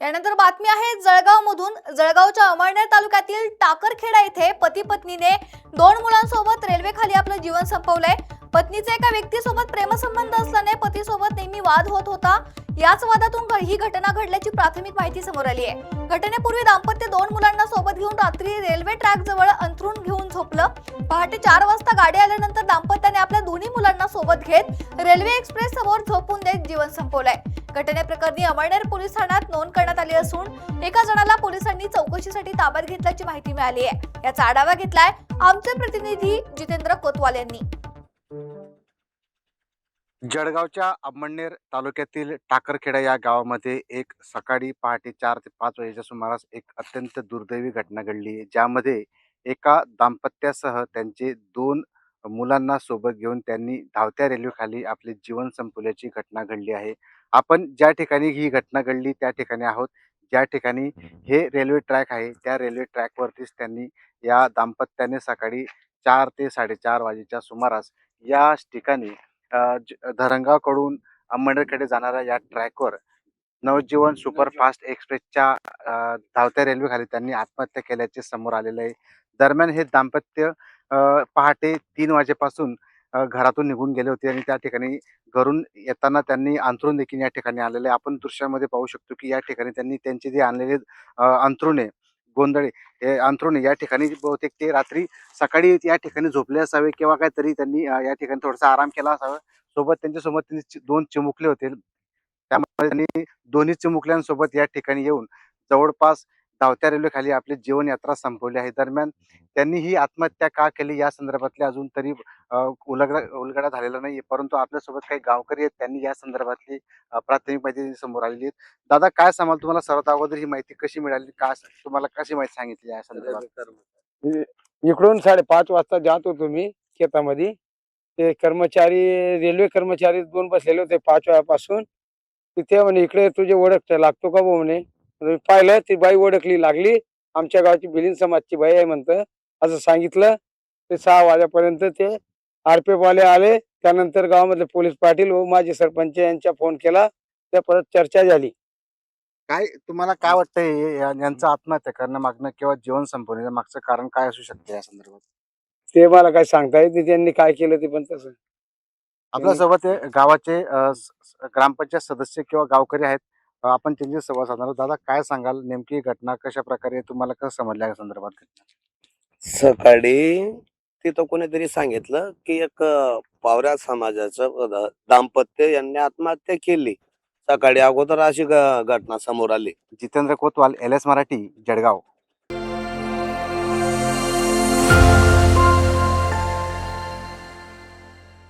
यानंतर बातमी आहे जळगावमधून। जळगावच्या अमळनेर तालुक्यातील टाकरखेडा येथे पती पत्नीने 2 मुलांसोबत रेल्वेखाली आपलं जीवन संपवलंय। पत्नीचा एका व्यक्तीसोबत प्रेमसंबंध असल्याने पतीसोबत नेहमी वाद होत होता। याच वादातून ही घटना घडल्याची प्राथमिक माहिती समोर आली आहे। घटनेपूर्वी दाम्पत्य 2 मुलांना सोबत घेऊन रात्री रेल्वे ट्रॅक जवळ अंथरूण घेऊन झोपलं। पहाटे 4 वाजता गाडी आल्यानंतर दाम्पत्याने आपल्या दोन्ही मुलांना सोबत घेत रेल्वे एक्सप्रेस समोर झोपून देत जीवन संपवलंय। घटनेप्रकरणी अमळनेर पोलीस ठाण्यात नोंद करण्यात आली असून एका जणाला पोलिसांनी चौकशीसाठी ताब्यात घेतल्याची माहिती मिळाली आहे। याचा आढावा घेतलाय आमचे प्रतिनिधी जितेंद्र कोतवाल यांनी। जळगावच्या अमळनेर तालुक्यातील टाकरखेडा या गावामध्ये एक सकाळी पहाटे 4 ते 5 वाजेच्या सुमारास एक अत्यंत दुर्दैवी घटना घडली आहे, ज्यामध्ये एका दाम्पत्यासह त्यांचे 2 मुलांना सोबत घेऊन त्यांनी धावत्या रेल्वेखाली आपले जीवन संपवल्याची घटना घडली आहे। आपण ज्या ठिकाणी ही घटना घडली त्या ठिकाणी आहोत। ज्या ठिकाणी हे रेल्वे ट्रॅक आहे त्या रेल्वे ट्रॅकवरतीच त्यांनी या दाम्पत्याने सकाळी 4 ते 4:30 वाजेच्या सुमारास या ठिकाणी धरणगावकडून अंमळनेरकडे जाणाऱ्या या ट्रॅकवर नवजीवन सुपरफास्ट एक्सप्रेसच्या धावत्या रेल्वेखाली त्यांनी आत्महत्या केल्याचे समोर आलेले आहे। दरम्यान हे दाम्पत्य पहाटे 3 वाजेपासून घरातून निघून गेले होते आणि त्या ठिकाणी घरून येताना त्यांनी अंथरूण देखील या ठिकाणी आलेले आहे। आपण दृश्यामध्ये पाहू शकतो की या ठिकाणी त्यांनी त्यांचे जे आणलेले अंथरुणे गोंधळे हे अंथरुणे या ठिकाणी बहुतेक ते रात्री सकाळी या ठिकाणी झोपले असावे किंवा काहीतरी त्यांनी या ठिकाणी थोडासा आराम केला असावा। सोबत त्यांच्यासोबत त्यांनी 2 चिमुकले होते, त्यामुळे त्यांनी दोन्ही चिमुकल्यांसोबत या ठिकाणी येऊन जवळपास धावत्या रेल्वेखाली आपली जीवन यात्रा संपवली आहे। दरम्यान त्यांनी ही आत्महत्या का केली या संदर्भातले अजून तरी उलगडा झालेला नाही, परंतु आपल्यासोबत काही गावकरी आहेत, त्यांनी या संदर्भातली प्राथमिक माहिती समोर आलेली आहे। दादा, काय सांगाल, तुम्हाला सर्वात अगोदर ही माहिती कशी मिळाली, का तुम्हाला कशी माहिती सांगितली या संदर्भात? इकडून 5:30 वाजता जात होतो मी शेतामध्ये। ते कर्मचारी, रेल्वे कर्मचारी 2 बसलेले होते 5 वाजेपासून। तिथे म्हणे, इकडे तुझे ओळख लागतो का भाऊ म्हणे। मी पाहिलं, ती बाई ओळखली लागली, आमच्या गावची भिलीन समाजची बाई आहे म्हणतं, असं सांगितलं। ते 6 वाजेपर्यंत ते आरपीएफ वाले आले। त्यानंतर गावामधले पोलीस पाटील व माजी सरपंच यांच्या फोन केला, त्या परत चर्चा झाली। काय तुम्हाला काय वाटतंय यांचं आत्महत्या करण्यामागनं किंवा जीवन संपवण्याच्या मागचं कारण काय असू शकतं या संदर्भात? ते मला काय सांगता येत नाही त्यांनी काय केलं ते, पण तसं आपल्यासोबत हे गावाचे ग्रामपंचायत सदस्य किंवा गावकरी आहेत, आपण त्यांची संवाद साधणार आहोत। दादा, काय सांगाल, नेमकी घटना कशा प्रकारे तुम्हाला कसं समजल्या या संदर्भात घटना? सकाळी तिथं कोणीतरी सांगितलं की एक पावऱ्या समाजाचं दाम्पत्य यांनी आत्महत्या केली। सकाळी अगोदर अशी घटना समोर आली। जितेंद्र कोतवाल, LS मराठी, जळगाव।